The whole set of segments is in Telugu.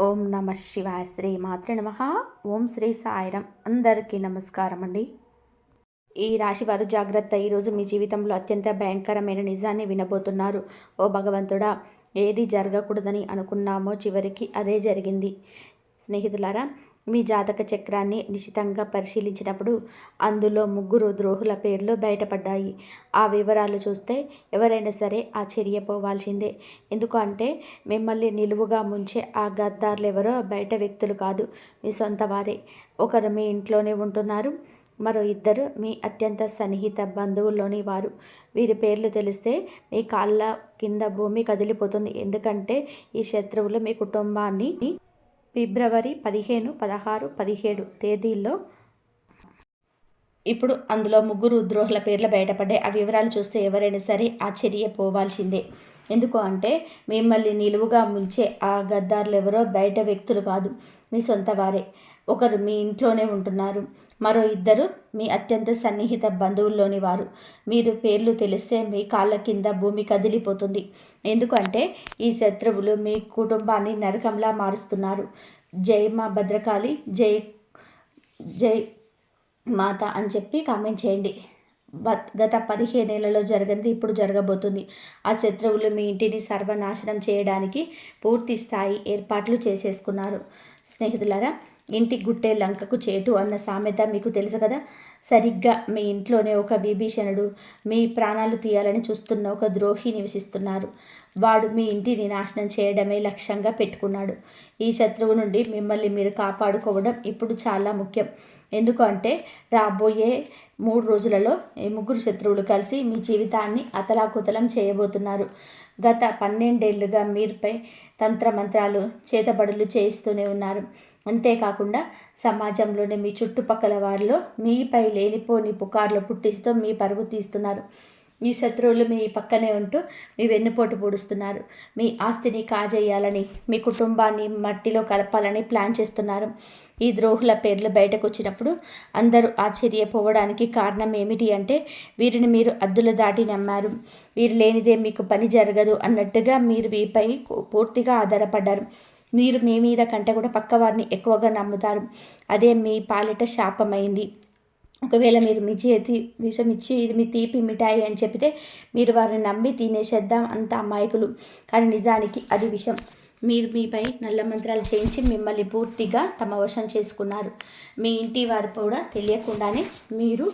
ఓం నమ శివాయ. శ్రీ మాత్రే నమ. ఓం శ్రీ సాయిరం. అందరికీ నమస్కారం అండి. ఈ రాశి వారు జాగ్రత్త. ఈరోజు మీ జీవితంలో అత్యంత భయంకరమైన నిజాన్ని వినబోతున్నారు. ఓ భగవంతుడా, ఏది జరగకూడదని అనుకున్నామో చివరికి అదే జరిగింది. స్నేహితులారా, మీ జాతక చక్రాన్ని నిశితంగా పరిశీలించినప్పుడు అందులో 3 ద్రోహుల పేర్లు బయటపడ్డాయి. ఆ వివరాలు చూస్తే ఎవరైనా సరే ఆశ్చర్యపోవాల్సిందే. ఎందుకంటే మిమ్మల్ని నిలువుగా ముంచే ఆ గద్దార్లెవరో బయట వ్యక్తులు కాదు, మీ సొంత వారే. ఒకరు మీ ఇంట్లోనే ఉంటున్నారు, మరో ఇద్దరు మీ అత్యంత సన్నిహిత బంధువుల్లోని వారు. వీరి పేర్లు తెలిస్తే మీ కాళ్ళ కింద భూమి కదిలిపోతుంది. ఎందుకంటే ఈ శత్రువులు మీ కుటుంబాన్ని ఫిబ్రవరి 15, 16, 17 తేదీల్లో ఇప్పుడు అందులో 3 ద్రోహుల పేర్లు బయటపడ్డాయి. ఆ వివరాలు చూస్తే ఎవరైనా సరే ఆశ్చర్యపోవాల్సిందే. ఎందుకు అంటే మిమ్మల్ని నిలువుగా ముంచే ఆ గద్దారులు ఎవరో బయట వ్యక్తులు కాదు, మీ సొంత వారే. ఒకరు మీ ఇంట్లోనే ఉంటున్నారు, మరో ఇద్దరు మీ అత్యంత సన్నిహిత బంధువుల్లోని వారు. మీరు పేర్లు తెలిస్తే మీ కాళ్ళ కింద భూమి కదిలిపోతుంది. ఎందుకంటే ఈ శత్రువులు మీ కుటుంబాన్ని నరకంలా మారుస్తున్నారు. జై మా భద్రకాళి, జై జై మాత అని చెప్పి కామెంట్ చేయండి. గత 15 ఏళ్లలో జరిగింది ఇప్పుడు జరగబోతుంది. ఆ శత్రువులు మీ ఇంటిని సర్వనాశనం చేయడానికి పూర్తి స్థాయి ఏర్పాట్లు చేసేసుకున్నారు. స్నేహితులారా, ఇంటి గుట్టే లంకకు చేటు అన్న సామెత మీకు తెలుసు కదా. సరిగ్గా మీ ఇంట్లోనే ఒక విభీషణుడు, మీ ప్రాణాలు తీయాలని చూస్తున్న ఒక ద్రోహి నివసిస్తున్నారు. వాడు మీ ఇంటిని నాశనం చేయడమే లక్ష్యంగా పెట్టుకున్నాడు. ఈ శత్రువు నుండి మిమ్మల్ని మీరు కాపాడుకోవడం ఇప్పుడు చాలా ముఖ్యం. ఎందుకంటే రాబోయే 3 రోజులలో ఈ 3 శత్రువులు కలిసి మీ జీవితాన్ని అతలాకుతలం చేయబోతున్నారు. గత 12 ఏళ్లుగా మీరుపై తంత్రమంత్రాలు, చేతబడులు చేయిస్తూనే ఉన్నారు. అంతేకాకుండా సమాజంలోని మీ చుట్టుపక్కల వారిలో మీపై లేనిపోని పుకార్లు పుట్టిస్తూ మీ పరుగు తీస్తున్నారు. ఈ శత్రువులు మీ పక్కనే ఉంటూ మీ వెన్నుపోటు పొడుస్తున్నారు. మీ ఆస్తిని కాజేయాలని, మీ కుటుంబాన్ని మట్టిలో కలపాలని ప్లాన్ చేస్తున్నారు. ఈ ద్రోహుల పేర్లు బయటకు వచ్చినప్పుడు అందరూ ఆశ్చర్యపోవడానికి కారణం ఏమిటి అంటే వీరిని మీరు అద్దులు దాటి నమ్మారు. వీరు లేనిదే మీకు పని జరగదు అన్నట్టుగా మీరు వీరిపై పూర్తిగా ఆధారపడ్డారు. మీరు మీ మీద కంటే కూడా పక్కవారిని ఎక్కువగా నమ్ముతారు. అదే మీ పాలిట శాపమైంది. ఒకవేళ మీరు మీ చేతి విషం ఇచ్చి ఇది మీ తీపి మిఠాయి అని చెప్తే మీరు వారిని నమ్మి తినేసేద్దాం, అంత అమాయకులు. కానీ నిజానికి అది విషం. మీరు మీపై నల్ల మంత్రాలు చేయించి మిమ్మల్ని పూర్తిగా తమ వశం చేసుకున్నారు. మీ ఇంటి వారు కూడా తెలియకుండానే మీరు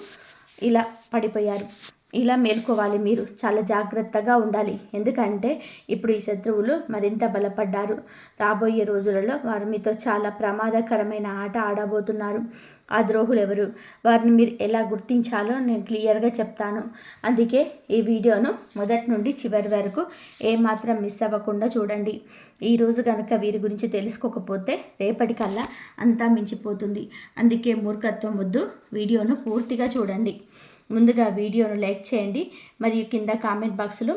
ఇలా పడిపోయారు. ఇలా మేల్కోవాలి. మీరు చాలా జాగ్రత్తగా ఉండాలి. ఎందుకంటే ఇప్పుడు ఈ శత్రువులు మరింత బలపడ్డారు. రాబోయే రోజులలో వారు మీతో చాలా ప్రమాదకరమైన ఆట ఆడబోతున్నారు. ఆ ద్రోహులు ఎవరు, వారిని మీరు ఎలా గుర్తించాలో నేను క్లియర్గా చెప్తాను. అందుకే ఈ వీడియోను మొదటి నుండి చివరి వరకు ఏమాత్రం మిస్ అవ్వకుండా చూడండి. ఈరోజు కనుక వీరి గురించి తెలుసుకోకపోతే రేపటికల్లా అంతా మించిపోతుంది. అందుకే మూర్ఖత్వం వద్దు, వీడియోను పూర్తిగా చూడండి. ముందుగా వీడియోను లైక్ చేయండి, మరియు కింద కామెంట్ బాక్స్లో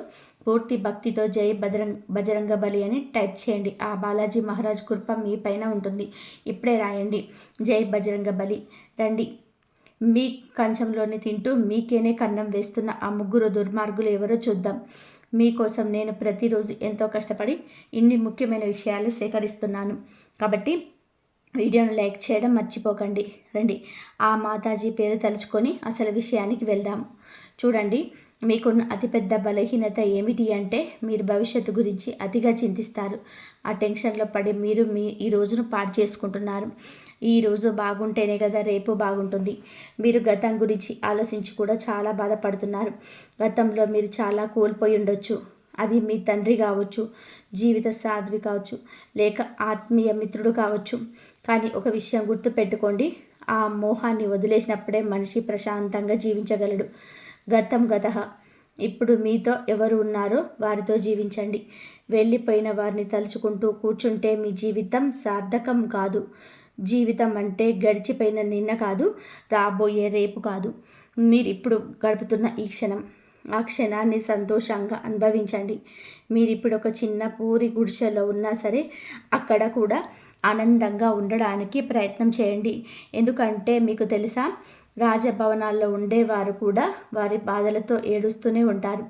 పూర్తి భక్తితో జై బజరంగ బలి అని టైప్ చేయండి. ఆ బాలాజీ మహారాజ్ కృప మీ పైన ఉంటుంది. ఇప్పుడే రాయండి, జై బజరంగ బలి. రండి, మీ కంచంలోని తింటూ మీకేనే కన్నం వేస్తున్న ఆ 3 దుర్మార్గులు ఎవరో చూద్దాం. మీకోసం నేను ప్రతిరోజు ఎంతో కష్టపడి ఇన్ని ముఖ్యమైన విషయాలు సేకరిస్తున్నాను. కాబట్టి వీడియోను లైక్ చేయడం మర్చిపోకండి. రండి, ఆ మాతాజీ పేరు తలుచుకొని అసలు విషయానికి వెళ్దాం. చూడండి, మీకున్న అతిపెద్ద బలహీనత ఏమిటి అంటే మీరు భవిష్యత్తు గురించి అతిగా చింతిస్తారు. ఆ టెన్షన్లో పడి మీరు ఈ రోజును పాడు చేసుకుంటున్నారు. ఈ రోజు బాగుంటేనే కదా రేపు బాగుంటుంది. మీరు గతం గురించి ఆలోచించి కూడా చాలా బాధపడుతున్నారు. గతంలో మీరు చాలా కోల్పోయి ఉండొచ్చు. అది మీ తండ్రి కావచ్చు, జీవిత సాధ్వి కావచ్చు, లేక ఆత్మీయ మిత్రుడు కావచ్చు. కానీ ఒక విషయం గుర్తుపెట్టుకోండి, ఆ మోహాన్ని వదిలేసినప్పుడే మనిషి ప్రశాంతంగా జీవించగలడు. గతం గతః. ఇప్పుడు మీతో ఎవరు ఉన్నారో వారితో జీవించండి. వెళ్ళిపోయిన వారిని తలుచుకుంటూ కూర్చుంటే మీ జీవితం సార్థకం కాదు. జీవితం అంటే గడిచిపోయిన నిన్న కాదు, రాబోయే రేపు కాదు, మీరు ఇప్పుడు గడుపుతున్న ఈ క్షణం. ఆ క్షణాన్ని సంతోషంగా అనుభవించండి. మీరు ఇప్పుడు ఒక చిన్న పూరి గుడిసెలో ఉన్నా సరే అక్కడ కూడా ఆనందంగా ఉండడానికి ప్రయత్నం చేయండి. ఎందుకంటే మీకు తెలుసా, రాజభవనాల్లో ఉండేవారు కూడా వారి బాధలతో ఏడుస్తూనే ఉంటారు.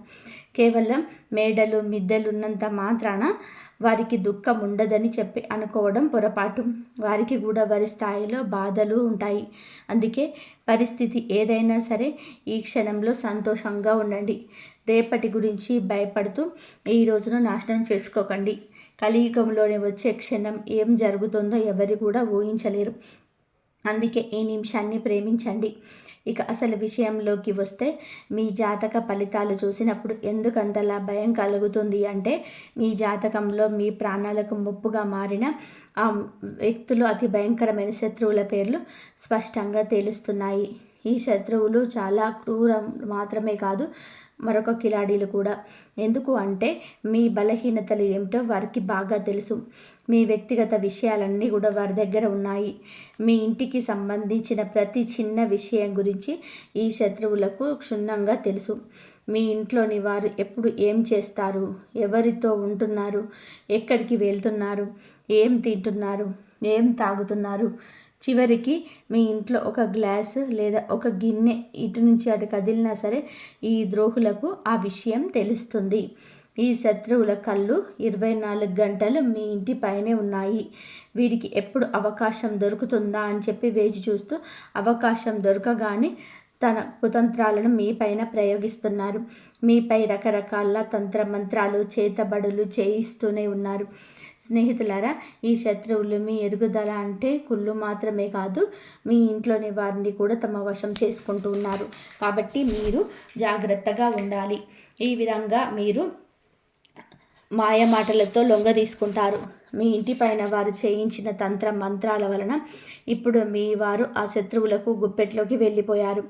కేవలం మేడలు మిద్దెలు ఉన్నంత మాత్రాన వారికి దుఃఖం ఉండదని చెప్పి అనుకోవడం పొరపాటు. వారికి కూడా వారి స్థాయిలో బాధలు ఉంటాయి. అందుకే పరిస్థితి ఏదైనా సరే ఈ క్షణంలో సంతోషంగా ఉండండి. రేపటి గురించి భయపడుతూ ఈ రోజును నాశనం చేసుకోకండి. కలియుగంలోనే వచ్చే క్షణం ఏం జరుగుతుందో ఎవరు కూడా ఊహించలేరు. అందుకే ఈ నిమిషాన్ని ప్రేమించండి. ఇక అసలు విషయంలోకి వస్తే మీ జాతక ఫలితాలు చూసినప్పుడు ఎందుకంతలా భయం కలుగుతుంది అంటే మీ జాతకంలో మీ ప్రాణాలకు ముప్పుగా మారిన ఆ వ్యక్తులు అతి భయంకరమైన శత్రువుల పేర్లు స్పష్టంగా తెలుస్తున్నాయి. ఈ శత్రువులు చాలా క్రూరం మాత్రమే కాదు, మరొక కిలాడీలు కూడా. ఎందుకు అంటే మీ బలహీనతలు ఏమిటో వారికి బాగా తెలుసు. మీ వ్యక్తిగత విషయాలన్నీ కూడా వారి దగ్గర ఉన్నాయి. మీ ఇంటికి సంబంధించిన ప్రతి చిన్న విషయం గురించి ఈ శత్రువులకు క్షుణ్ణంగా తెలుసు. మీ ఇంట్లోని వారు ఎప్పుడు ఏం చేస్తారు, ఎవరితో ఉంటున్నారు, ఎక్కడికి వెళ్తున్నారు, ఏం తింటున్నారు, ఏం తాగుతున్నారు, చివరికి మీ ఇంట్లో ఒక గ్లాసు లేదా ఒక గిన్నె ఇటు నుంచి అటు కదిలినా సరే ఈ ద్రోహులకు ఆ విషయం తెలుస్తుంది. ఈ శత్రువుల కళ్ళు 24 గంటలు మీ ఇంటి పైనే ఉన్నాయి. వీరికి ఎప్పుడు అవకాశం దొరుకుతుందా అని చెప్పి వేచి చూస్తూ అవకాశం దొరకగానే తన కుతంత్రాలను మీ పైన ప్రయోగిస్తున్నారు. మీపై రకరకాల తంత్రమంత్రాలు చేతబడులు చేయిస్తూనే ఉన్నారు. స్నేహితులారా, ఈ శత్రువులు మీ ఎదుగుదల అంటే కుళ్ళు మాత్రమే కాదు, మీ ఇంట్లోని వారిని కూడా తమ వశం చేసుకుంటూ ఉన్నారు. కాబట్టి మీరు జాగ్రత్తగా ఉండాలి. ఈ విధంగా మీరు మాయమాటలతో లొంగ తీసుకుంటారు. మీ ఇంటి పైన వారు చేయించిన తంత్ర మంత్రాల వలన ఇప్పుడు మీ వారు ఆ శత్రువులకు గుప్పెట్లోకి వెళ్ళిపోయారు.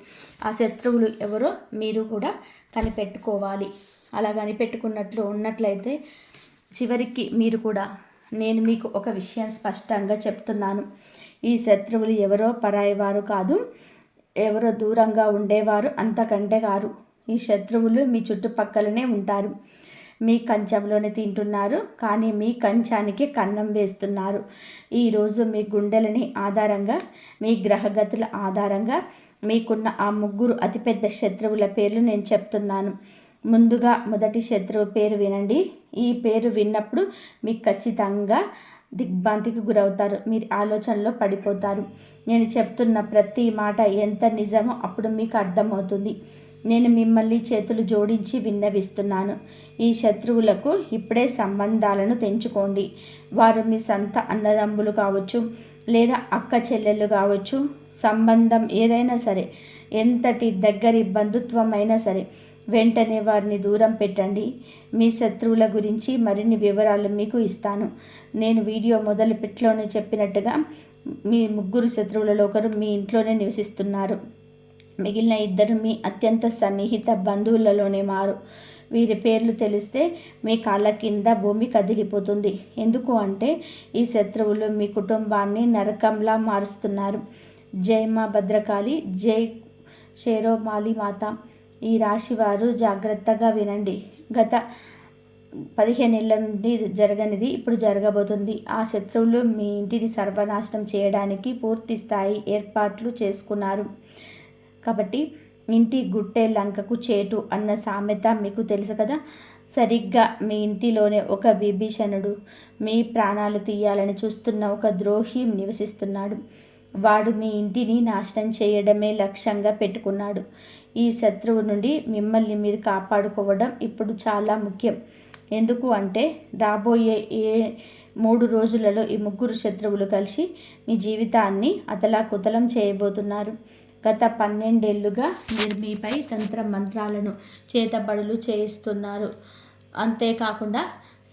ఆ శత్రువులు ఎవరో మీరు కూడా కనిపెట్టుకోవాలి. అలా కనిపెట్టుకున్నట్లు ఉన్నట్లయితే చివరికి మీరు కూడా నేను మీకు ఒక విషయం స్పష్టంగా చెప్తున్నాను. ఈ శత్రువులు ఎవరో పరాయి వారు కాదు, ఎవరో దూరంగా ఉండేవారు అంతకంటే కారు. ఈ శత్రువులు మీ చుట్టుపక్కలనే ఉంటారు. మీ కంచంలోనే తింటున్నారు, కానీ మీ కంచానికి కన్నం వేస్తున్నారు. ఈరోజు మీ గుండెలని ఆధారంగా, మీ గ్రహగతుల ఆధారంగా మీకున్న ఆ 3 అతిపెద్ద శత్రువుల పేర్లు నేను చెప్తున్నాను. ముందుగా మొదటి శత్రువు పేరు వినండి. ఈ పేరు విన్నప్పుడు మీకు ఖచ్చితంగా దిగ్భ్రాంతికి గురవుతారు. మీరు ఆలోచనలో పడిపోతారు. నేను చెప్తున్న ప్రతి మాట ఎంత నిజమో అప్పుడు మీకు అర్థమవుతుంది. నేను మిమ్మల్ని చేతులు జోడించి విన్నవిస్తున్నాను. ఈ శత్రువులకు ఇప్పుడే సంబంధాలను తెంచుకోండి. వారు మీ సొంత అన్నదమ్ములు కావచ్చు, లేదా అక్క చెల్లెళ్ళు కావచ్చు. సంబంధం ఏదైనా సరే, ఎంతటి దగ్గరి బంధుత్వం అయినా సరే, వెంటనే వారిని దూరం పెట్టండి. మీ శత్రువుల గురించి మరిన్ని వివరాలు మీకు ఇస్తాను. నేను వీడియో మొదలుపెట్లోనే చెప్పినట్టుగా మీ 3 శత్రువులలో ఒకరు మీ ఇంట్లోనే నివసిస్తున్నారు. మిగిలిన 2 మీ అత్యంత సన్నిహిత బంధువులలోనే మారు. వీరి పేర్లు తెలిస్తే మీ కాళ్ళ కింద భూమి కదిలిపోతుంది. ఎందుకు అంటే ఈ శత్రువులు మీ కుటుంబాన్ని నరకంలా మారుస్తున్నారు. జై మా భద్రకాళి, జై షేరోమాలి మాత. ఈ రాశివారు జాగ్రత్తగా వినండి. గత 15 ఏళ్ల నుండి జరగనిది ఇప్పుడు జరగబోతుంది. ఆ శత్రువులు మీ ఇంటిని సర్వనాశనం చేయడానికి పూర్తి స్థాయి ఏర్పాట్లు చేసుకున్నారు. కాబట్టి ఇంటి గుట్టే లంకకు చేటు అన్న సామెత మీకు తెలుసు కదా. సరిగ్గా మీ ఇంటిలోనే ఒక విభీషణుడు, మీ ప్రాణాలు తీయాలని చూస్తున్న ఒక ద్రోహి నివసిస్తున్నాడు. వాడు మీ ఇంటిని నాశనం చేయడమే లక్ష్యంగా పెట్టుకున్నాడు. ఈ శత్రువు నుండి మిమ్మల్ని మీరు కాపాడుకోవడం ఇప్పుడు చాలా ముఖ్యం. ఎందుకు అంటే రాబోయే 3 రోజులలో ఈ 3 శత్రువులు కలిసి మీ జీవితాన్ని అతలాకుతలం చేయబోతున్నారు. గత 12 ఏళ్లుగా మీరు మీపై తంత్ర మంత్రాలను చేతబడులు చేయిస్తున్నారు. అంతేకాకుండా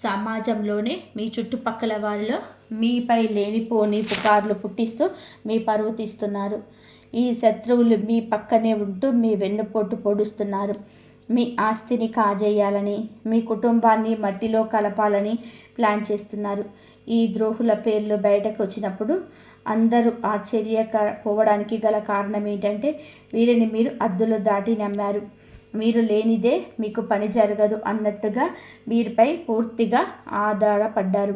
సమాజంలోనే మీ చుట్టుపక్కల వారిలో మీపై లేనిపోని పుకార్లు పుట్టిస్తూ మీ పరువు తీస్తున్నారు. ఈ శత్రువులు మీ పక్కనే ఉంటూ మీ వెన్నుపోటు పొడుస్తున్నారు. మీ ఆస్తిని కాజేయాలని, మీ కుటుంబాన్ని మట్టిలో కలపాలని ప్లాన్ చేస్తున్నారు. ఈ ద్రోహుల పేర్లు బయటకు వచ్చినప్పుడు అందరూ ఆశ్చర్యపోవడానికి గల కారణం ఏంటంటే వీరిని మీరు హద్దులు దాటి నమ్మారు. మీరు లేనిదే మీకు పని జరగదు అన్నట్టుగా వీరిపై పూర్తిగా ఆధారపడ్డారు.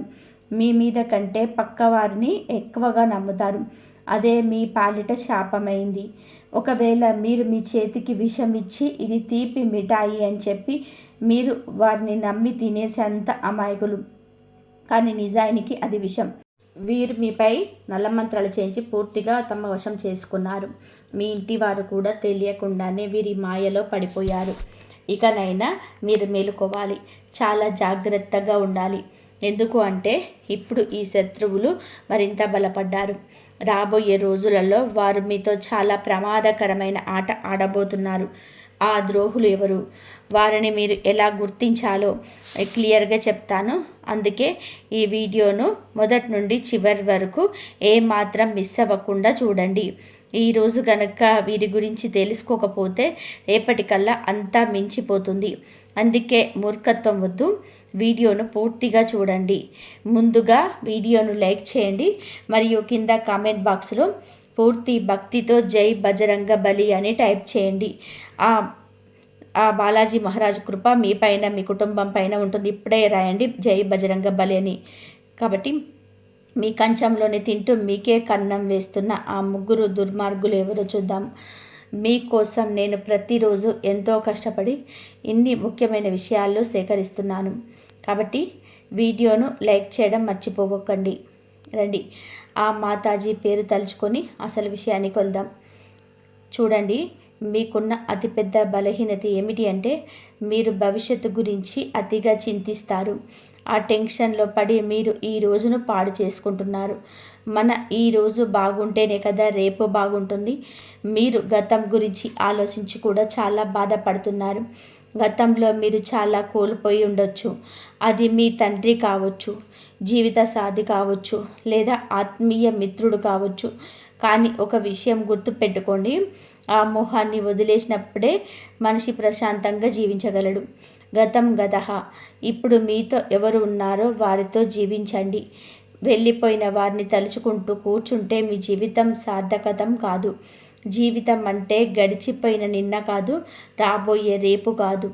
మీ మీద కంటే పక్కవారిని ఎక్కువగా నమ్ముతారు. అదే మీ పాలిట శాపమైంది. ఒకవేళ మీరు మీ చేతికి విషం ఇచ్చి ఇది తీపి మిఠాయి అని చెప్పి మీరు వారిని నమ్మి తినేసేంత అమాయకులు. కానీ నిజానికి అది విషం. వీరు మీపై నల్లమంత్రాలు చేయించి పూర్తిగా తమ వశం చేసుకున్నారు. మీ ఇంటి వారు కూడా తెలియకుండానే వీరి మాయలో పడిపోయారు. ఇకనైనా మీరు మేలుకోవాలి, చాలా జాగ్రత్తగా ఉండాలి. ఎందుకు అంటే ఇప్పుడు ఈ శత్రువులు మరింత బలపడ్డారు. రాబోయే రోజులలో వారు మీతో చాలా ప్రమాదకరమైన ఆట ఆడబోతున్నారు. ఆ ద్రోహులు ఎవరు, వారిని మీరు ఎలా గుర్తించాలో క్లియర్గా చెప్తాను. అందుకే ఈ వీడియోను మొదటి నుండి చివరి వరకు ఏమాత్రం మిస్ అవ్వకుండా చూడండి. ఈరోజు కనుక వీరి గురించి తెలుసుకోకపోతే రేపటికల్లా అంతా మించిపోతుంది. అందుకే మూర్ఖత్వం వద్దు, వీడియోను పూర్తిగా చూడండి. ముందుగా వీడియోను లైక్ చేయండి మరియు కింద కామెంట్ బాక్స్లో పూర్తి భక్తితో జై బజరంగ బలి అని టైప్ చేయండి. ఆ బాలాజీ మహారాజు కృప మీ పైన, మీ కుటుంబం పైన ఉంటుంది. ఇప్పుడే రాయండి జై బజరంగ బలి అని. కాబట్టి మీ కంచంలోనే తింటూ మీకే కన్నం వేస్తున్న ఆ ముగ్గురు దుర్మార్గులు ఎవరో చూద్దాం. మీకోసం నేను ప్రతిరోజు ఎంతో కష్టపడి ఇన్ని ముఖ్యమైన విషయాలు సేకరిస్తున్నాను. కాబట్టి వీడియోను లైక్ చేయడం మర్చిపోకండి. రండి ఆ మాతాజీ పేరు తలుచుకొని అసలు విషయానికి వెళ్దాం. చూడండి, మీకున్న అతిపెద్ద బలహీనత ఏమిటి అంటే మీరు భవిష్యత్తు గురించి అతిగా చింతిస్తారు. ఆ టెన్షన్లో పడి మీరు ఈ రోజును పాడు చేసుకుంటున్నారు. మన ఈ రోజు బాగుంటేనే కదా రేపు బాగుంటుంది. మీరు గతం గురించి ఆలోచించి కూడా చాలా బాధపడుతున్నారు. గతంలో మీరు చాలా కోల్పోయి ఉండొచ్చు. అది మీ తండ్రి కావచ్చు, జీవిత సాథి కావచ్చు, లేదా ఆత్మీయ మిత్రుడు కావచ్చు. కానీ ఒక విషయం గుర్తుపెట్టుకోండి, ఆ మోహాన్ని వదిలేసినప్పుడే మనిషి ప్రశాంతంగా జీవించగలడు. గతం గతః. ఇప్పుడు మీతో ఎవరు ఉన్నారో వారితో జీవించండి. వెళ్ళిపోయిన వారిని తలుచుకుంటూ కూర్చుంటే మీ జీవితం సార్థకతం కాదు. జీవితం అంటే గడిచిపోయిన నిన్న కాదు, రాబోయే రేపు కాదు,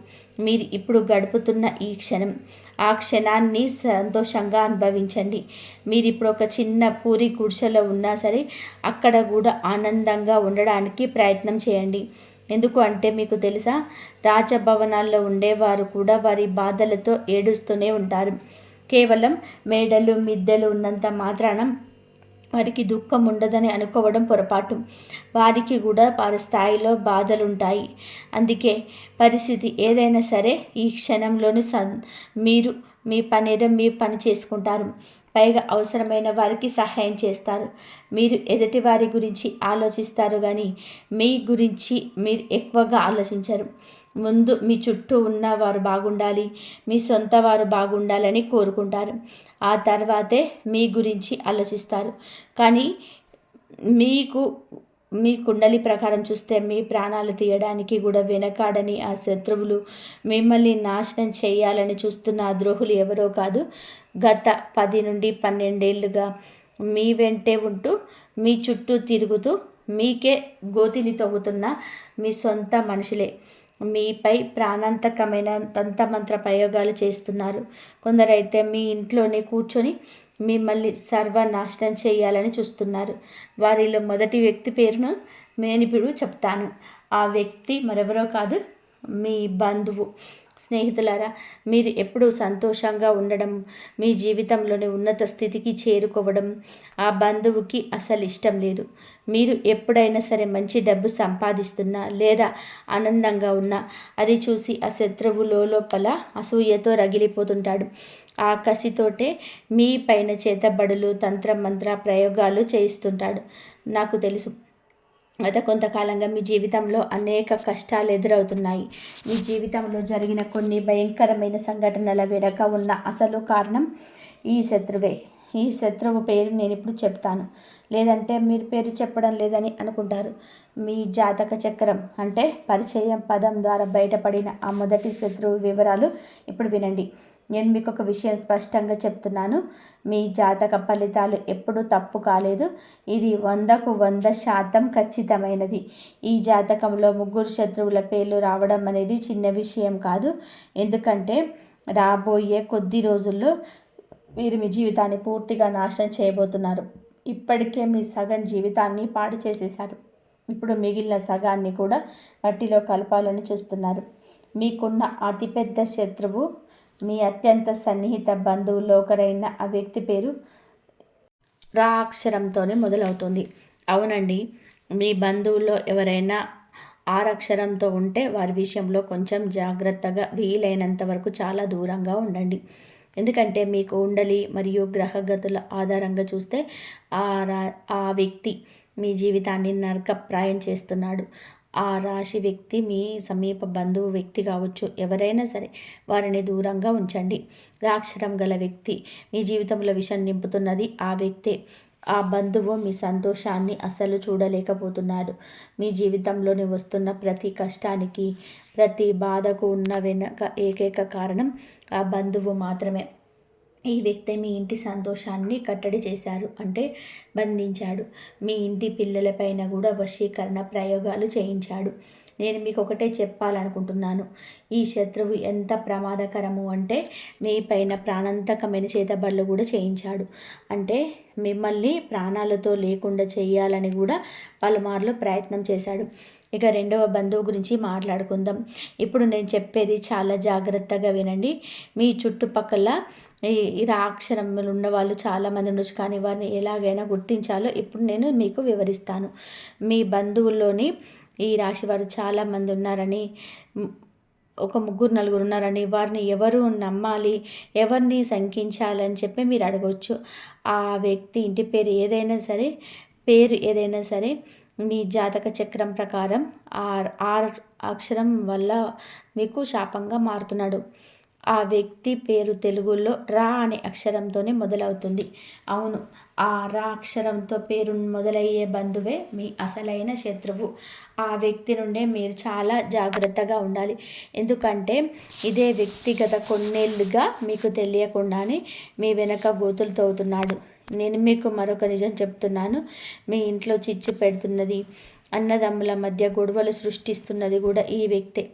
మీరు ఇప్పుడు గడుపుతున్న ఈ క్షణం. ఆ క్షణాన్ని సంతోషంగా అనుభవించండి. మీరు ఇప్పుడు ఒక చిన్న పూరి గుడిసెలో ఉన్నా సరే అక్కడ కూడా ఆనందంగా ఉండడానికి ప్రయత్నం చేయండి. ఎందుకు అంటే మీకు తెలుసా, రాజభవనాల్లో ఉండేవారు కూడా వారి బాధలతో ఏడుస్తూనే ఉంటారు. కేవలం మేడలు మిద్దెలు ఉన్నంత మాత్రాన వారికి దుఃఖం ఉండదని అనుకోవడం పొరపాటు. వారికి కూడా వారి స్థాయిలో బాధలుంటాయి. అందుకే పరిస్థితి ఏదైనా సరే ఈ క్షణంలోనే మీరు మీ పనేదో మీ పని చేసుకుంటారు. పైగా అవసరమైన వారికి సహాయం చేస్తారు. మీరు ఎదుటి వారి గురించి ఆలోచిస్తారు కానీ మీ గురించి మీరు ఎక్కువగా ఆలోచించరు. ముందు మీ చుట్టూ ఉన్న వారు బాగుండాలి, మీ సొంత వారు బాగుండాలని కోరుకుంటారు. ఆ తర్వాతే మీ గురించి ఆలోచిస్తారు. కానీ మీ కుండలి ప్రకారం చూస్తే మీ ప్రాణాలు తీయడానికి కూడా వెనకాడని ఆ శత్రువులు, మిమ్మల్ని నాశనం చేయాలని చూస్తున్న ఆ ద్రోహులు ఎవరో కాదు, గత 10 నుండి 12 ఏళ్ళుగా మీ వెంటే ఉంటూ మీ చుట్టూ తిరుగుతూ మీకే గోతిని తవ్వుతున్న మీ సొంత మనుషులే. మీపై ప్రాణాంతకమైన తంత్రమంత్ర ప్రయోగాలు చేస్తున్నారు. కొందరైతే మీ ఇంట్లోనే కూర్చొని మిమ్మల్ని సర్వనాశనం చేయాలని చూస్తున్నారు. వారిలో మొదటి వ్యక్తి పేరును నేను ఇప్పుడు చెప్తాను. ఆ వ్యక్తి మరెవరో కాదు, మీ బంధువు. స్నేహితులారా, మీరు ఎప్పుడూ సంతోషంగా ఉండడం, మీ జీవితంలోని ఉన్నత స్థితికి చేరుకోవడం ఆ బంధువుకి అసలు ఇష్టం లేదు. మీరు ఎప్పుడైనా సరే మంచి డబ్బు సంపాదిస్తున్నా లేదా ఆనందంగా ఉన్నా అది చూసి ఆ శత్రువు లోపల అసూయతో రగిలిపోతుంటాడు. ఆ కసితోటే మీ పైన చేతబడులు, తంత్రమంత్ర ప్రయోగాలు చేయిస్తుంటాడు. నాకు తెలుసు, గత కొంతకాలంగా మీ జీవితంలో అనేక కష్టాలు ఎదురవుతున్నాయి. మీ జీవితంలో జరిగిన కొన్ని భయంకరమైన సంఘటనల వెనుక ఉన్న అసలు కారణం ఈ శత్రువే. ఈ శత్రువు పేరు నేను ఇప్పుడు చెప్తాను, లేదంటే మీరు పేరు చెప్పడం లేదని అనుకుంటారు. మీ జాతక చక్రం అంటే పరిచయం పదం ద్వారా బయటపడిన ఆ మొదటి శత్రువు వివరాలు ఇప్పుడు వినండి. నేను మీకు ఒక విషయం స్పష్టంగా చెప్తున్నాను, మీ జాతక ఫలితాలు ఎప్పుడూ తప్పు కాలేదు. ఇది 100కు 100% ఖచ్చితమైనది. ఈ జాతకంలో ముగ్గురు శత్రువుల పేర్లు రావడం అనేది చిన్న విషయం కాదు. ఎందుకంటే రాబోయే కొద్ది రోజుల్లో మీరు మీ జీవితాన్ని పూర్తిగా నాశనం చేయబోతున్నారు. ఇప్పటికే మీ సగం జీవితాన్ని పాడు చేసేశారు. ఇప్పుడు మిగిలిన సగాన్ని కూడా మట్టిలో కలపాలని చూస్తున్నారు. మీకున్న అతిపెద్ద శత్రువు మీ అత్యంత సన్నిహిత బంధువుల్లో ఒకరైన ఆ వ్యక్తి పేరు రా అక్షరంతోనే మొదలవుతుంది. అవునండి, మీ బంధువుల్లో ఎవరైనా ఆరక్షరంతో ఉంటే వారి విషయంలో కొంచెం జాగ్రత్తగా, వీలైనంత వరకు చాలా దూరంగా ఉండండి. ఎందుకంటే మీ కుండలి మరియు గ్రహగతుల ఆధారంగా చూస్తే ఆ రా ఆ వ్యక్తి మీ జీవితాన్ని నరకప్రాయం చేస్తున్నాడు. ఆ రాశి వ్యక్తి మీ సమీప బంధువు వ్యక్తి కావచ్చు, ఎవరైనా సరే వారిని దూరంగా ఉంచండి. రాక్షరం గల వ్యక్తి మీ జీవితంలో విషం నింపుతున్నది ఆ వ్యక్తే. ఆ బంధువు మీ సంతోషాన్ని అస్సలు చూడలేకపోతున్నాడు. మీ జీవితంలోని వస్తున్న ప్రతి కష్టానికి, ప్రతి బాధకు ఉన్న వెనక ఏకైక కారణం ఆ బంధువు మాత్రమే. ఈ వ్యక్తి మీ ఇంటి సంతోషాన్ని కట్టడి చేశారు, అంటే బంధించాడు. మీ ఇంటి పిల్లలపైన కూడా వశీకరణ ప్రయోగాలు చేయించాడు. నేను మీకు ఒకటే చెప్పాలనుకుంటున్నాను. ఈ శత్రువు ఎంత ప్రమాదకరము అంటే మీ పైన ప్రాణాంతకమైన చేతబడులు కూడా చేయించాడు. అంటే మిమ్మల్ని ప్రాణాలతో లేకుండా చేయాలని కూడా పలుమార్లు ప్రయత్నం చేశాడు. ఇక రెండవ బంధువు గురించి మాట్లాడుకుందాం. ఇప్పుడు నేను చెప్పేది చాలా జాగ్రత్తగా వినండి. మీ చుట్టుపక్కల ఈ రాక్షరములు ఉన్న వాళ్ళు చాలామంది ఉండొచ్చు, కానీ వారిని ఎలాగైనా గుర్తించాలో ఇప్పుడు నేను మీకు వివరిస్తాను. మీ బంధువుల్లోని ఈ రాశి వారు చాలామంది ఉన్నారని, ఒక ముగ్గురు నలుగురు ఉన్నారని, వారిని ఎవరు నమ్మాలి, ఎవరిని శంకించాలని చెప్పి మీరు అడగవచ్చు. ఆ వ్యక్తి ఇంటి పేరు ఏదైనా సరే మీ జాతక చక్రం ప్రకారం ఆర్ అక్షరం వల్ల మీకు శాపంగా మారుతున్నాడు. ఆ వ్యక్తి పేరు తెలుగులో రా అనే అక్షరంతోనే మొదలవుతుంది. అవును, ఆ రా అక్షరంతో పేరు మొదలయ్యే బంధువే మీ అసలైన శత్రువు. ఆ వ్యక్తి నుండే మీరు చాలా జాగ్రత్తగా ఉండాలి. ఎందుకంటే ఇదే వ్యక్తి గత కొన్నేళ్ళుగా మీకు తెలియకుండానే మీ వెనక గోతులు తవ్వుతున్నాడు. నేను మీకు మరొక నిజం చెప్తున్నాను. మీ ఇంట్లో చిచ్చు పెడుతున్నది, అన్నదమ్ముల మధ్య గొడవలు సృష్టిస్తున్నది కూడా ఈ వ్యక్తే.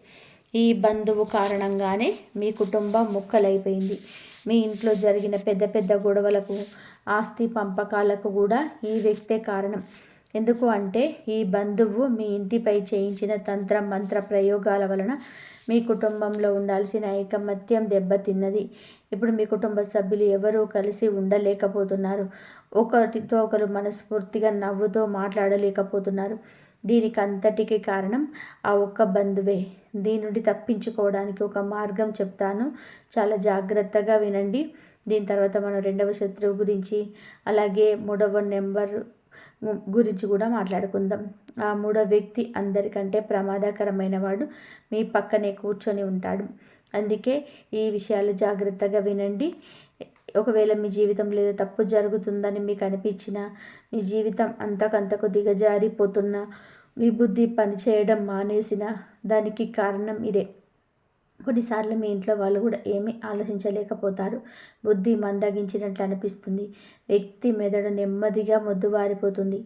ఈ బంధువు కారణంగానే మీ కుటుంబం ముక్కలైపోయింది. మీ ఇంట్లో జరిగిన పెద్ద పెద్ద గొడవలకు, ఆస్తి పంపకాలకు కూడా ఈ వ్యక్తే కారణం. ఎందుకు అంటే ఈ బంధువు మీ ఇంటిపై చేయించిన తంత్ర మంత్ర ప్రయోగాల వలన మీ కుటుంబంలో ఉండాల్సిన ఐకమత్యం దెబ్బతిన్నది. ఇప్పుడు మీ కుటుంబ సభ్యులు ఎవరూ కలిసి ఉండలేకపోతున్నారు. ఒకరితో ఒకరు మనస్ఫూర్తిగా నవ్వుతో మాట్లాడలేకపోతున్నారు. దీనికి అంతటికి కారణం ఆ ఒక్క బంధువే. దీని నుండి తప్పించుకోవడానికి ఒక మార్గం చెప్తాను, చాలా జాగ్రత్తగా వినండి. దీని తర్వాత మనం రెండవ శత్రువు గురించి, అలాగే మూడవ నెంబర్ గురించి కూడా మాట్లాడుకుందాం. ఆ మూడవ వ్యక్తి అందరికంటే ప్రమాదకరమైన వాడు మీ పక్కనే కూర్చొని ఉంటాడు. అందుకే ఈ విషయాలు జాగ్రత్తగా వినండి. ఒకవేళ మీ జీవితంలో ఏదో తప్పు జరుగుతుందని మీకు అనిపించినా, మీ జీవితం అంతకంతకు దిగజారిపోతున్నా, మీ బుద్ధి పనిచేయడం మానేసిన, దానికి కారణం ఇదే. కొన్నిసార్లు మీ ఇంట్లో వాళ్ళు కూడా ఏమీ ఆలోచించలేకపోతారు. బుద్ధి మందగించినట్లు అనిపిస్తుంది. వ్యక్తి మెదడు నెమ్మదిగా మొద్దుబారిపోతుంది.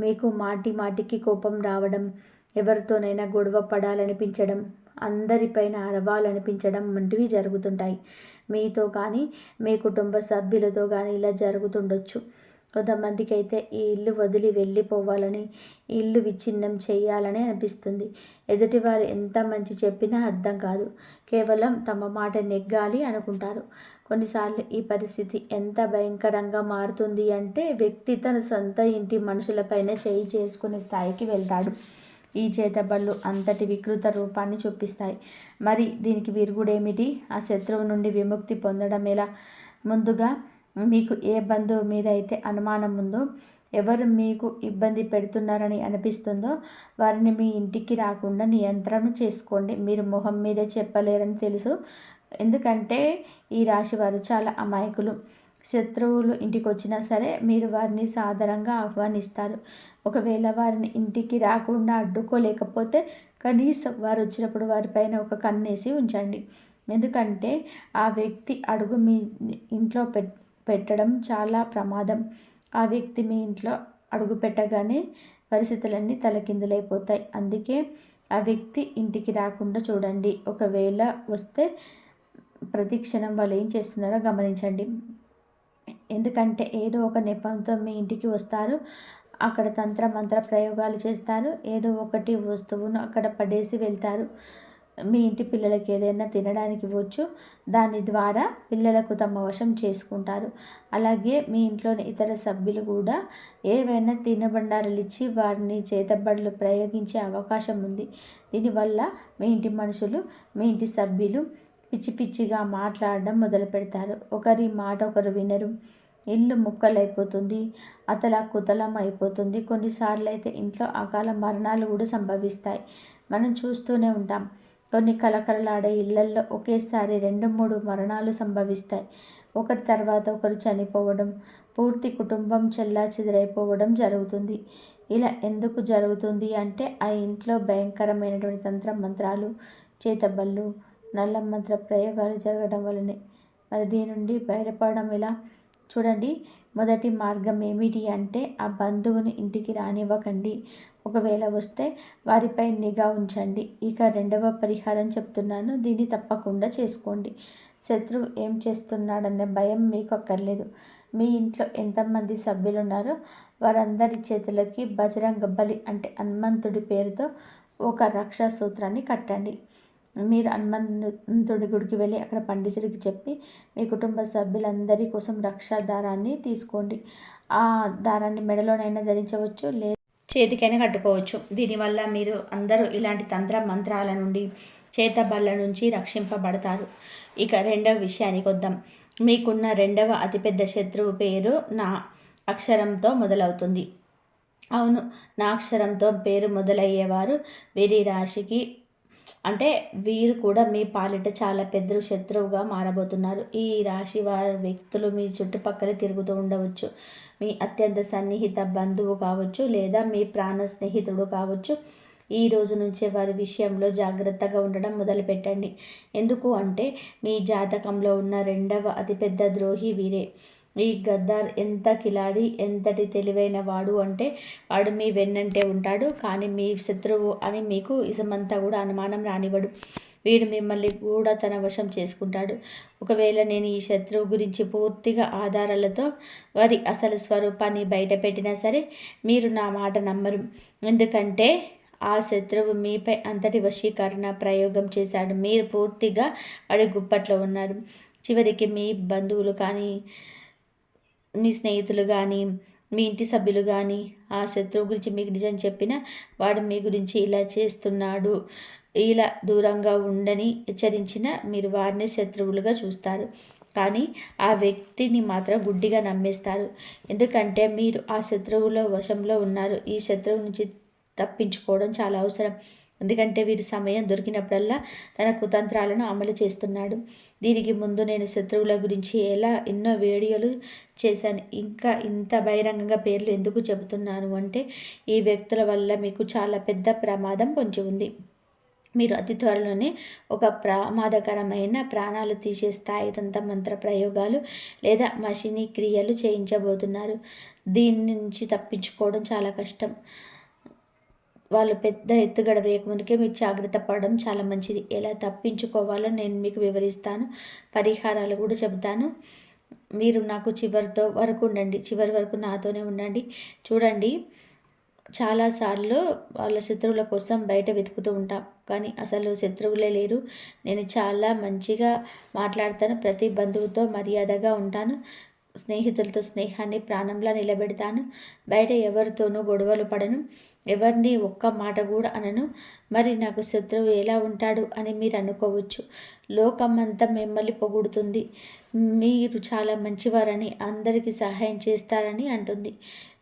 మీకు మాటి మాటికి కోపం రావడం, ఎవరితోనైనా గొడవ పడాలనిపించడం, అందరిపైన అరవాలనిపించడం వంటివి జరుగుతుంటాయి. మీతో కానీ, మీ కుటుంబ సభ్యులతో కానీ ఇలా జరుగుతుండొచ్చు. కొంతమందికి అయితే ఈ ఇల్లు వదిలి వెళ్ళిపోవాలని, ఈ ఇల్లు విచ్ఛిన్నం చేయాలని అనిపిస్తుంది. ఎదుటివారు ఎంత మంచి చెప్పినా అర్థం కాదు. కేవలం తమ మాట నెగ్గాలి అనుకుంటారు. కొన్నిసార్లు ఈ పరిస్థితి ఎంత భయంకరంగా మారుతుంది అంటే వ్యక్తి తన సొంత ఇంటి మనుషులపైన చేయి చేసుకునే స్థాయికి వెళ్తాడు. ఈ చేతబళ్ళు అంతటి వికృత రూపాన్ని చూపిస్తాయి. మరి దీనికి విరుగుడేమిటి? ఆ శత్రువు నుండి విముక్తి పొందడం ఎలా? ముందుగా మీకు ఏ బంధువు మీద అయితే అనుమానం ఉందో, ఎవరు మీకు ఇబ్బంది పెడుతున్నారని అనిపిస్తుందో వారిని మీ ఇంటికి రాకుండా నియంత్రణ చేసుకోండి. మీరు మొహం మీద చెప్పలేరని తెలుసు, ఎందుకంటే ఈ రాశి వారు చాలా అమాయకులు. శత్రువులు ఇంటికి వచ్చినా సరే మీరు వారిని సాదరంగా ఆహ్వానిస్తారు. ఒకవేళ వారిని ఇంటికి రాకుండా అడ్డుకోలేకపోతే కనీసం వారు వచ్చినప్పుడు వారిపైన ఒక కన్నేసి ఉంచండి. ఎందుకంటే ఆ వ్యక్తి అడుగు మీ ఇంట్లో పెట్టడం చాలా ప్రమాదం. ఆ వ్యక్తి మీ ఇంట్లో అడుగు పెట్టగానే పరిస్థితులన్నీ తలకిందులైపోతాయి. అందుకే ఆ వ్యక్తి ఇంటికి రాకుండా చూడండి. ఒకవేళ వస్తే ప్రతి క్షణం వాళ్ళు ఏం చేస్తున్నారో గమనించండి. ఎందుకంటే ఏదో ఒక నెపంతో మీ ఇంటికి వస్తారు. అక్కడ తంత్ర మంత్ర ప్రయోగాలు చేస్తారు. ఏదో ఒకటి వస్తువును అక్కడ పడేసి వెళ్తారు. మీ ఇంటి పిల్లలకి ఏదైనా తినడానికి ఇవ్వచ్చు. దాని ద్వారా పిల్లలకు తమ వశం చేసుకుంటారు. అలాగే మీ ఇంట్లోని ఇతర సభ్యులు కూడా ఏవైనా తినబండారాలు ఇచ్చి వారిని చేతబడులు ప్రయోగించే అవకాశం ఉంది. దీనివల్ల మీ ఇంటి మనుషులు, మీ ఇంటి సభ్యులు పిచ్చి పిచ్చిగా మాట్లాడడం మొదలు పెడతారు. ఒకరి మాట ఒకరు వినరు. ఇల్లు ముక్కలైపోతుంది, అతలాకుతలం అయిపోతుంది. కొన్నిసార్లు అయితే ఇంట్లో అకాల మరణాలు కూడా సంభవిస్తాయి. మనం చూస్తూనే ఉంటాం. కొన్ని కలకలలాడే ఇళ్లల్లో ఒకేసారి 2-3 మరణాలు సంభవిస్తాయి. ఒకరి తర్వాత ఒకరు చనిపోవడం, పూర్తి కుటుంబం చెల్లాచెదరైపోవడం జరుగుతుంది. ఇలా ఎందుకు జరుగుతుంది అంటే ఆ ఇంట్లో భయంకరమైనటువంటి తంత్ర మంత్రాలు, చేతబళ్ళు, నల్ల మంత్ర ప్రయోగాలు జరగడం వల్లనే. మరి దీని నుండి బయటపడడం ఎలా? చూడండి, మొదటి మార్గం ఏమిటి అంటే ఆ బంధువుని ఇంటికి రానివ్వకండి. ఒకవేళ వస్తే వారిపై నిఘా ఉంచండి. ఇక రెండవ పరిహారం చెప్తున్నాను, దీన్ని తప్పకుండా చేసుకోండి. శత్రువు ఏం చేస్తున్నాడనే భయం మీకు అక్కర్లేదు. మీ ఇంట్లో ఎంతమంది సభ్యులు ఉన్నారో వారందరి చేతులకి బజరంగ బలి అంటే హనుమంతుడి పేరుతో ఒక రక్షా సూత్రాన్ని కట్టండి. మీరు హనుమంతుడి గుడికి వెళ్ళి అక్కడ పండితుడికి చెప్పి మీ కుటుంబ సభ్యులందరి కోసం రక్షా దారాన్ని తీసుకోండి. ఆ దారాన్ని మెడలోనైనా ధరించవచ్చు, లేదా చేతికైనా కట్టుకోవచ్చు. దీనివల్ల మీరు అందరూ ఇలాంటి తంత్ర మంత్రాల నుండి, చేతబళ్ళ నుంచి రక్షింపబడతారు. ఇక రెండవ విషయానికి వద్దాం. మీకున్న రెండవ అతిపెద్ద శత్రువు పేరు నా అక్షరంతో మొదలవుతుంది. అవును, నా అక్షరంతో పేరు మొదలయ్యేవారు వీరి రాశికి అంటే వీరు కూడా మీ పాలిట చాలా పెద్ద శత్రువుగా మారబోతున్నారు. ఈ రాశి వారి వ్యక్తులు మీ చుట్టుపక్కల తిరుగుతూ ఉండవచ్చు. మీ అత్యంత సన్నిహిత బంధువు కావచ్చు, లేదా మీ ప్రాణ స్నేహితుడు కావచ్చు. ఈ రోజు నుంచే వారి విషయంలో జాగ్రత్తగా ఉండడం మొదలుపెట్టండి. ఎందుకు అంటే మీ జాతకంలో ఉన్న రెండవ అతిపెద్ద ద్రోహి వీరే. ఈ గద్దార్ ఎంత కిలాడి, ఎంతటి తెలివైన వాడు అంటే వాడు మీ వెన్నంటే ఉంటాడు, కానీ మీ శత్రువు అని మీకు ఇసమంతా కూడా అనుమానం రానివ్వడు. వీడు మిమ్మల్ని కూడా తన వశం చేసుకుంటాడు. ఒకవేళ నేను ఈ శత్రువు గురించి పూర్తిగా ఆధారాలతో వారి అసలు స్వరూపాన్ని బయట పెట్టినా సరే మీరు నా మాట నమ్మరు. ఎందుకంటే ఆ శత్రువు మీపై అంతటి వశీకరణ ప్రయోగం చేశాడు. మీరు పూర్తిగా వాడి గుప్పట్లో ఉన్నారు. చివరికి మీ బంధువులు కానీ, మీ స్నేహితులు కానీ, మీ ఇంటి సభ్యులు కానీ ఆ శత్రువు గురించి మీకు నిజం చెప్పినా వాడు మీ గురించి ఇలా చేస్తున్నాడు, ఇలా దూరంగా ఉండని హెచ్చరించిన మీరు వారిని శత్రువులుగా చూస్తారు. కానీ ఆ వ్యక్తిని మాత్రం గుడ్డిగా నమ్మేస్తారు. ఎందుకంటే మీరు ఆ శత్రువుల వశంలో ఉన్నారు. ఈ శత్రువు నుంచి తప్పించుకోవడం చాలా అవసరం. ఎందుకంటే వీరి సమయం దొరికినప్పుడల్లా తన కుతంత్రాలను అమలు చేస్తున్నాడు. దీనికి ముందు నేను శత్రువుల గురించి ఎన్నో వీడియోలు చేశాను. ఇంకా ఇంత బహిరంగంగా పేర్లు ఎందుకు చెబుతున్నాను అంటే ఈ వ్యక్తుల వల్ల మీకు చాలా పెద్ద ప్రమాదం పొంచి ఉంది. మీరు అతి త్వరలోనే ఒక ప్రమాదకరమైన ప్రాణాలు తీసే స్థాయి మంత్ర ప్రయోగాలు లేదా మషినీ క్రియలు చేయించబోతున్నారు. దీని నుంచి తప్పించుకోవడం చాలా కష్టం. వాళ్ళు పెద్ద ఎత్తుగడ వేయకముందుకే మీరు జాగ్రత్త పడడం చాలా మంచిది. ఎలా తప్పించుకోవాలో నేను మీకు వివరిస్తాను, పరిహారాలు కూడా చెబుతాను. మీరు నాకు చివరి వరకు నాతోనే ఉండండి. చూడండి, చాలాసార్లు వాళ్ళ శత్రువుల కోసం బయట వెతుకుతూ ఉంటాం, కానీ అసలు శత్రువులే లేరు. నేను చాలా మంచిగా మాట్లాడతాను, ప్రతి బంధువుతో మర్యాదగా ఉంటాను, స్నేహితులతో స్నేహాన్ని ప్రాణంలా నిలబెడతాను, బయట ఎవరితోనూ గొడవలు పడను, ఎవరిని ఒక్క మాట కూడా అనను. మరి నాకు శత్రువు ఎలా ఉంటాడు అని మీరు అనుకోవచ్చు. లోకమంతా మిమ్మల్ని పొగుడుతుంది, మీరు చాలా మంచివారని, అందరికీ సహాయం చేస్తారని అంటుంది.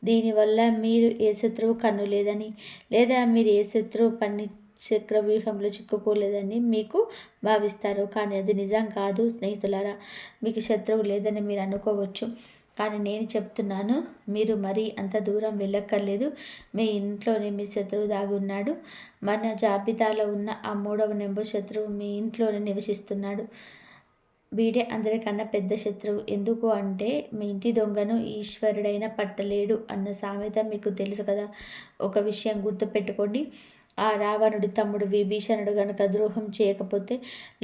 దీనివల్ల మీరు ఏ శత్రువు కన్ను లేదని, లేదా మీరు ఏ శత్రువు చక్రవ్యూహంలో చిక్కుకోలేదని మీకు భావిస్తారు. కానీ అది నిజం కాదు స్నేహితులారా. మీకు శత్రువు లేదని మీరు అనుకోవచ్చు, కానీ నేను చెప్తున్నాను, మీరు మరీ అంత దూరం వెళ్ళక్కర్లేదు. మీ ఇంట్లోనే మీ శత్రువు దాగి ఉన్నాడు. మన జాబితాలో ఉన్న ఆ 3వ నెంబర్ శత్రువు మీ ఇంట్లోనే నివసిస్తున్నాడు. వీడే అందరికన్నా పెద్ద శత్రువు. ఎందుకు అంటే మీ ఇంటి దొంగను ఈశ్వరుడైనా పట్టలేడు అన్న సామెత మీకు తెలుసు కదా. ఒక విషయం గుర్తుపెట్టుకోండి, ఆ రావణుడి తమ్ముడు విభీషణుడు గనుక ద్రోహం చేయకపోతే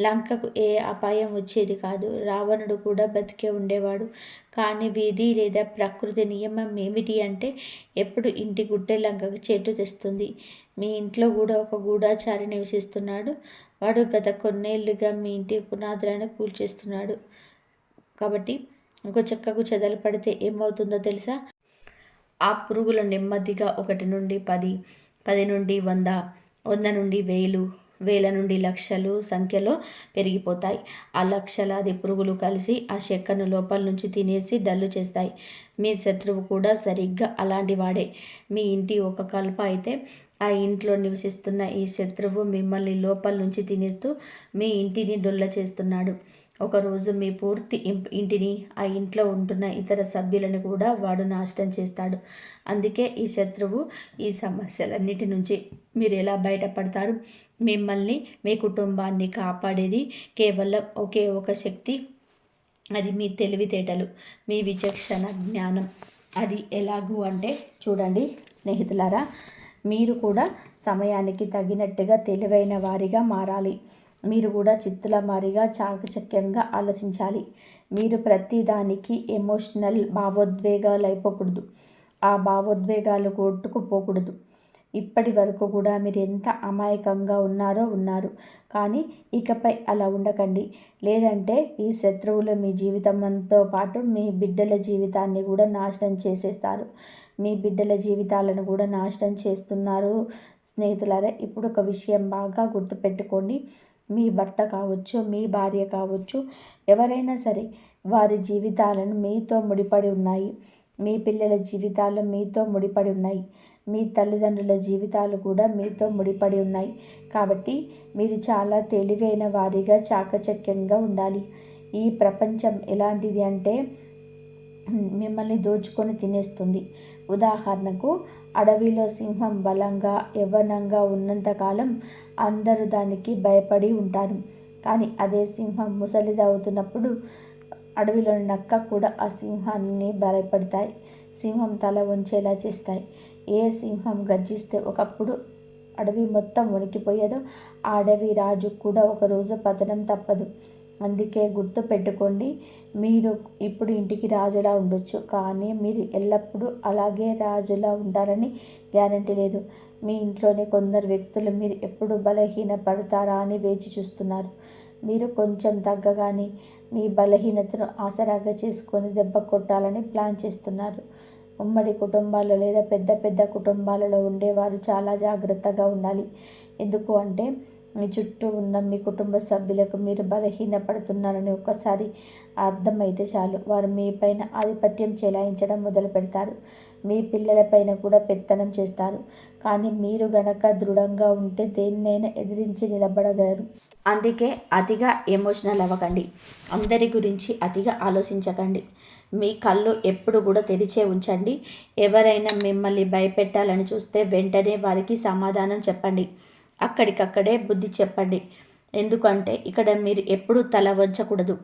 లంకకు ఏ అపాయం వచ్చేది కాదు. రావణుడు కూడా బతికే ఉండేవాడు. కానీ విధి లేదా ప్రకృతి నియమం ఏమిటి అంటే ఎప్పుడు ఇంటి గుడ్డే లంకకు చెట్టు తెస్తుంది. మీ ఇంట్లో కూడా ఒక గూఢాచారి నివసిస్తున్నాడు. వాడు గత కొన్నేళ్లుగా మీ ఇంటి పునాదులను కూల్చేస్తున్నాడు. కాబట్టి ఒక చెక్కకు చెదలు పడితే ఏమవుతుందో తెలుసా? ఆ పురుగులు నెమ్మదిగా 1 నుండి 10, 10 నుండి 100, 100 నుండి 1000, 1000 నుండి లక్షలు సంఖ్యలో పెరిగిపోతాయి. ఆ లక్షలాది పురుగులు కలిసి ఆ చెక్కను లోపల నుంచి తినేసి డల్లు చేస్తాయి. మీ శత్రువు కూడా సరిగ్గా అలాంటి వాడే. మీ ఇంటి ఒక కలప అయితే ఆ ఇంట్లో నివసిస్తున్న ఈ శత్రువు మిమ్మల్ని లోపల నుంచి తినేస్తూ మీ ఇంటిని డొల్ల చేస్తున్నాడు. ఒకరోజు మీ పూర్తి ఇంటిని, ఆ ఇంట్లో ఉంటున్న ఇతర సభ్యులను కూడా వాడు నాశనం చేస్తాడు. అందుకే ఈ శత్రువు, ఈ సమస్యలన్నిటి నుంచి మీరు ఎలా బయటపడతారు? మిమ్మల్ని, మీ కుటుంబాన్ని కాపాడేది కేవలం ఒకే ఒక శక్తి. అది మీ తెలివితేటలు, మీ విచక్షణ జ్ఞానం. అది ఎలాగూ అంటే చూడండి స్నేహితులారా, మీరు కూడా సమయానికి తగినట్టుగా తెలివైన వారిగా మారాలి. మీరు కూడా చిత్తుల మారిగా చాకచక్యంగా ఆలోచించాలి. మీరు ప్రతిదానికి ఎమోషనల్ భావోద్వేగాలు అయిపోకూడదు. ఆ భావోద్వేగాలు కొట్టుకుపోకూడదు. ఇప్పటి వరకు కూడా మీరు ఎంత అమాయకంగా ఉన్నారు. కానీ ఇకపై అలా ఉండకండి. లేదంటే ఈ శత్రువులు మీ జీవితంతో పాటు మీ బిడ్డల జీవితాన్ని కూడా నాశనం చేసేస్తారు. మీ బిడ్డల జీవితాలను కూడా నాశనం చేస్తున్నారు. స్నేహితులారా, ఇప్పుడు ఒక విషయం బాగా గుర్తుపెట్టుకోండి. మీ భర్త కావచ్చు, మీ భార్య కావచ్చు, ఎవరైనా సరే వారి జీవితాలను మీతో ముడిపడి ఉన్నాయి. మీ పిల్లల జీవితాలు మీతో ముడిపడి ఉన్నాయి. మీ తల్లిదండ్రుల జీవితాలు కూడా మీతో ముడిపడి ఉన్నాయి. కాబట్టి మీరు చాలా తెలివైన వారిగా చాకచక్యంగా ఉండాలి. ఈ ప్రపంచం ఎలాంటిది అంటే మిమ్మల్ని దోచుకొని తినేస్తుంది. ఉదాహరణకు, అడవిలో సింహం బలంగా యవ్వనంగా ఉన్నంతకాలం అందరూ దానికి భయపడి ఉంటారు. కానీ అదే సింహం ముసలిదవుతున్నప్పుడు అడవిలోని నక్క కూడా ఆ సింహాన్ని భయపడతాయి. సింహం తల వంచేలా చేస్తాయి. ఏ సింహం గర్జిస్తే ఒకప్పుడు అడవి మొత్తం వణికిపోయేదో ఆ అడవి రాజు కూడా ఒకరోజు పతనం తప్పదు. అందుకే గుర్తు పెట్టుకోండి, మీరు ఇప్పుడు ఇంటికి రాజులా ఉండొచ్చు, కానీ మీరు ఎల్లప్పుడూ అలాగే రాజులా ఉంటారని గ్యారంటీ లేదు. మీ ఇంట్లోనే కొందరు వ్యక్తులు మీరు ఎప్పుడు బలహీన పడతారా అని వేచి చూస్తున్నారు. మీరు కొంచెం తగ్గగానే మీ బలహీనతను ఆసరాగా చేసుకొని దెబ్బ కొట్టాలని ప్లాన్ చేస్తున్నారు. ఉమ్మడి కుటుంబాల్లో లేదా పెద్ద పెద్ద కుటుంబాలలో ఉండేవారు చాలా జాగ్రత్తగా ఉండాలి. ఎందుకు అంటే మీ చుట్టూ ఉన్న మీ కుటుంబ సభ్యులకు మీరు బలహీనపడుతున్నారని ఒక్కసారి అర్థమైతే చాలు, వారు మీ పైన ఆధిపత్యం చెలాయించడం మొదలు పెడతారు. మీ పిల్లలపైన కూడా పెత్తనం చేస్తారు. కానీ మీరు గనక దృఢంగా ఉంటే దేన్నైనా ఎదిరించి నిలబడగలరు. అందుకే అతిగా ఎమోషనల్ అవ్వకండి. అందరి గురించి అతిగా ఆలోచించకండి. మీ కళ్ళు ఎప్పుడు కూడా తెరిచే ఉంచండి. ఎవరైనా మిమ్మల్ని భయపెట్టాలని చూస్తే వెంటనే వారికి సమాధానం చెప్పండి. అక్కడికక్కడే బుద్ధి చెప్పండి. ఎందుకంటే ఇక్కడ మీరు ఎప్పుడూ తల వంచకూడదు.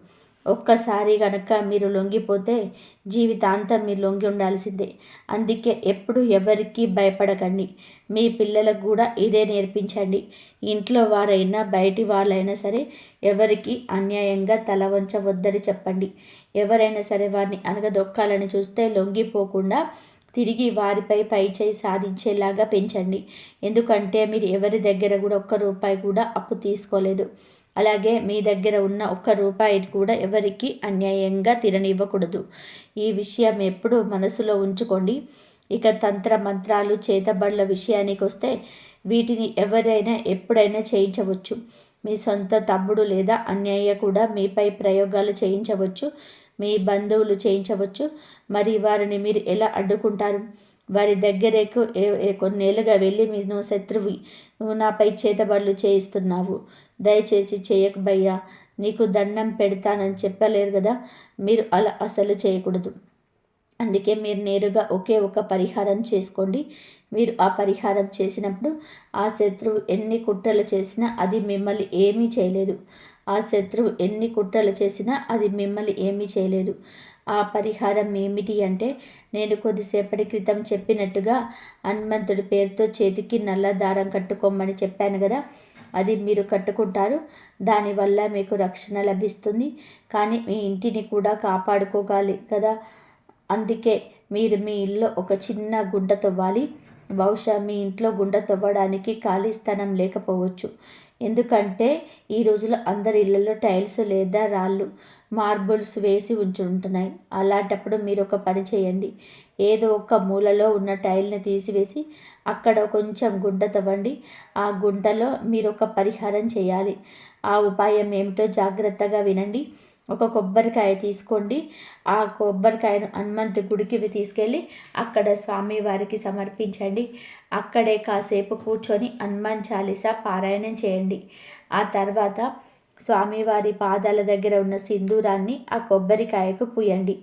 ఒక్కసారి కనుక మీరు లొంగిపోతే జీవితాంతం మీరు లొంగి ఉండాల్సిందే. అందుకే ఎప్పుడు ఎవరికి భయపడకండి. మీ పిల్లలకు కూడా ఇదే నేర్పించండి. ఇంట్లో వారైనా బయటి వాళ్ళైనా సరే ఎవరికి అన్యాయంగా తల వంచవద్దని చెప్పండి. ఎవరైనా సరే వారిని అనగదొక్కాలని చూస్తే లొంగిపోకుండా తిరిగి వారిపై పైచేయి సాధించేలాగా పెంచండి. ఎందుకంటే మీరు ఎవరి దగ్గర కూడా ₹1 కూడా అప్పు తీసుకోలేదు. అలాగే మీ దగ్గర ఉన్న ₹1 కూడా ఎవరికి అన్యాయంగా తిరనివ్వకూడదు. ఈ విషయం ఎప్పుడూ మనసులో ఉంచుకోండి. ఇక తంత్ర మంత్రాలు, చేతబడుల విషయానికి వస్తే వీటిని ఎవరైనా ఎప్పుడైనా చేయించవచ్చు. మీ సొంత తమ్ముడు లేదా అన్నయ్య కూడా మీపై ప్రయోగాలు చేయించవచ్చు. మీ బంధువులు చేయించవచ్చు. మరి వారిని మీరు ఎలా అడ్డుకుంటారు? వారి దగ్గరకు కొన్నేళ్ళుగా వెళ్ళి నువ్వు శత్రువి, నువ్వు నాపై చేతబడులు చేయిస్తున్నావు, దయచేసి చేయకు భయ్యా, నీకు దండం పెడతానని చెప్పలేరు కదా. మీరు అలా అసలు చేయకూడదు. అందుకే మీరు నేరుగా ఒకే ఒక పరిహారం చేసుకోండి. మీరు ఆ పరిహారం చేసినప్పుడు ఆ శత్రువు ఎన్ని కుట్రలు చేసినా అది మిమ్మల్ని ఏమీ చేయలేదు. ఆ శత్రువు ఎన్ని కుట్రలు చేసినా అది మిమ్మల్ని ఏమీ చేయలేదు. ఆ పరిహారం ఏమిటి అంటే, నేను కొద్దిసేపటి క్రితం చెప్పినట్టుగా హనుమంతుడి పేరుతో చేతికి నల్ల దారం కట్టుకోమని చెప్పాను కదా, అది మీరు కట్టుకుంటారు. దానివల్ల మీకు రక్షణ లభిస్తుంది. కానీ మీ ఇంటిని కూడా కాపాడుకోగాలి కదా, అందుకే మీరు మీ ఇల్లు ఒక చిన్న గుంట తవ్వాలి. బహుశా మీ ఇంట్లో గుంట తవ్వడానికి ఖాళీ స్థలం లేకపోవచ్చు. ఎందుకంటే ఈ రోజుల్లో అందరి ఇళ్లలో టైల్స్ లేదా రాళ్ళు, మార్బుల్స్ వేసి ఉంటున్నాయి. అలాంటప్పుడు మీరు ఒక పని చేయండి. ఏదో ఒక మూలలో ఉన్న టైల్ని తీసివేసి అక్కడ కొంచెం గుంట తవ్వండి. ఆ గుంటలో మీరు ఒక పరిహారం చేయాలి. ఆ ఉపాయం ఏమిటో జాగ్రత్తగా వినండి. ఒక కొబ్బరికాయ తీసుకోండి. ఆ కొబ్బరికాయను హనుమంతు గుడికి తీసుకెళ్ళి అక్కడ స్వామివారికి సమర్పించండి. అక్కడే కాసేపు కూర్చొని హనుమాన్ చాలీసా పారాయణం చేయండి. ఆ తర్వాత స్వామివారి పాదాల దగ్గర ఉన్న సింధూరాన్ని ఆ కొబ్బరికాయకు పూయండి.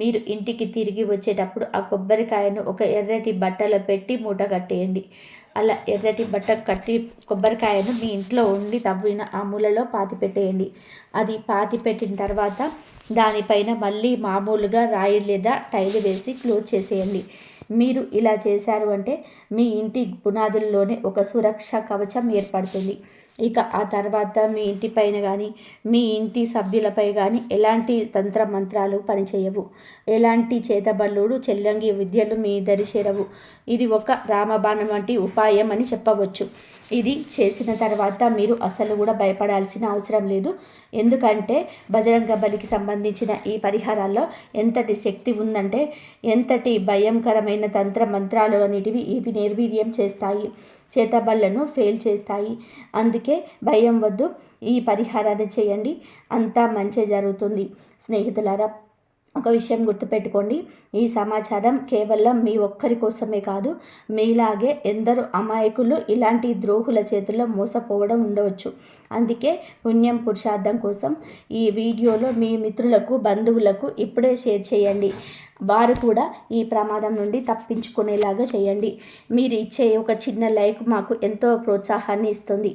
మీరు ఇంటికి తిరిగి వచ్చేటప్పుడు ఆ కొబ్బరికాయను ఒక ఎర్రటి బట్టలో పెట్టి మూట కట్టేయండి. అలా ఎర్రటి బట్ట కట్టి కొబ్బరికాయను మీ ఇంట్లో ఉండి తవ్విన ఆ మూలలో పాతి పెట్టేయండి. అది పాతి పెట్టిన తర్వాత దానిపైన మళ్ళీ మామూలుగా రాయి లేదా టైలు వేసి క్లోజ్ చేసేయండి. మీరు ఇలా చేశారు అంటే మీ ఇంటి పునాదుల్లోనే ఒక సురక్ష కవచం ఏర్పడుతుంది. ఇక ఆ తర్వాత మీ ఇంటి పైన కానీ మీ ఇంటి సభ్యులపై కానీ ఎలాంటి తంత్ర మంత్రాలు పనిచేయవు. ఎలాంటి చేతబల్లుడు చెల్లంగి విద్యలు మీ దరి చేరవు. ఇది ఒక రామబాణం వంటి ఉపాయం అని చెప్పవచ్చు. ఇది చేసిన తర్వాత మీరు అసలు కూడా భయపడాల్సిన అవసరం లేదు. ఎందుకంటే బజరంగ బలికి సంబంధించిన ఈ పరిహారాల్లో ఎంతటి శక్తి ఉందంటే, ఎంతటి భయంకరమైన తంత్ర మంత్రాలు అనేటివి ఇవి నిర్వీర్యం చేస్తాయి, చేతబళ్లను ఫెయిల్ చేస్తాయి. అందుకే భయం వద్దు, ఈ పరిహారాన్ని చేయండి, అంతా మంచి జరుగుతుంది. స్నేహితులారా, ఒక విషయం గుర్తుపెట్టుకోండి. ఈ సమాచారం కేవలం మీ ఒక్కరి కోసమే కాదు, మీలాగే ఎందరో అమాయకులు ఇలాంటి ద్రోహుల చేతుల్లో మోసపోవడం ఉండవచ్చు. అందుకే పుణ్యం పురుషార్థం కోసం ఈ వీడియోలో మీ మిత్రులకు, బంధువులకు ఇప్పుడే షేర్ చేయండి. వారు కూడా ఈ ప్రమాదం నుండి తప్పించుకునేలాగా చేయండి. మీరు ఇచ్చే ఒక చిన్న లైక్ మాకు ఎంతో ప్రోత్సాహాన్ని ఇస్తుంది.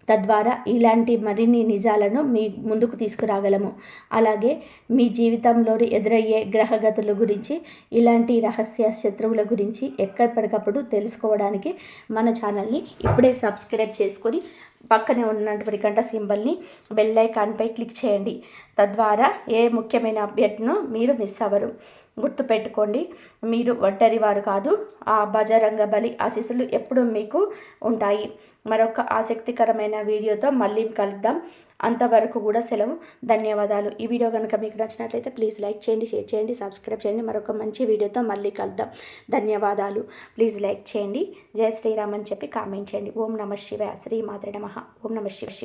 తద్వారా ఇలాంటి మరిన్ని నిజాలను మీ ముందుకు తీసుకురాగలము. అలాగే మీ జీవితంలోని ఎదురయ్యే గ్రహగతుల గురించి, ఇలాంటి రహస్య శత్రువుల గురించి ఎక్కడికప్పుడు తెలుసుకోవడానికి మన ఛానల్ని ఇప్పుడే సబ్స్క్రైబ్ చేసుకొని పక్కనే ఉన్నటువంటి గంట సింబల్ని బెల్ ఐకాన్పై క్లిక్ చేయండి. తద్వారా ఏ ముఖ్యమైన అప్డేట్ను మీరు మిస్ అవ్వరు. గుర్తుపెట్టుకోండి, మీరు ఒంటరి వారు కాదు. ఆ బజరంగ బలి ఆశీస్సులు ఎప్పుడూ మీకు ఉంటాయి. మరొక ఆసక్తికరమైన వీడియోతో మళ్ళీ కలుద్దాం. అంతవరకు కూడా సెలవు. ధన్యవాదాలు. ఈ వీడియో కనుక మీకు నచ్చినట్లయితే ప్లీజ్ లైక్ చేయండి, షేర్ చేయండి, సబ్స్క్రైబ్ చేయండి. మరొక మంచి వీడియోతో మళ్ళీ కలుద్దాం. ధన్యవాదాలు. ప్లీజ్ లైక్ చేయండి, జై శ్రీరామ్ అని చెప్పి కామెంట్ చేయండి. ఓం నమః శివాయ. శ్రీమాత్రే నమః. ఓం నమః శివాయ.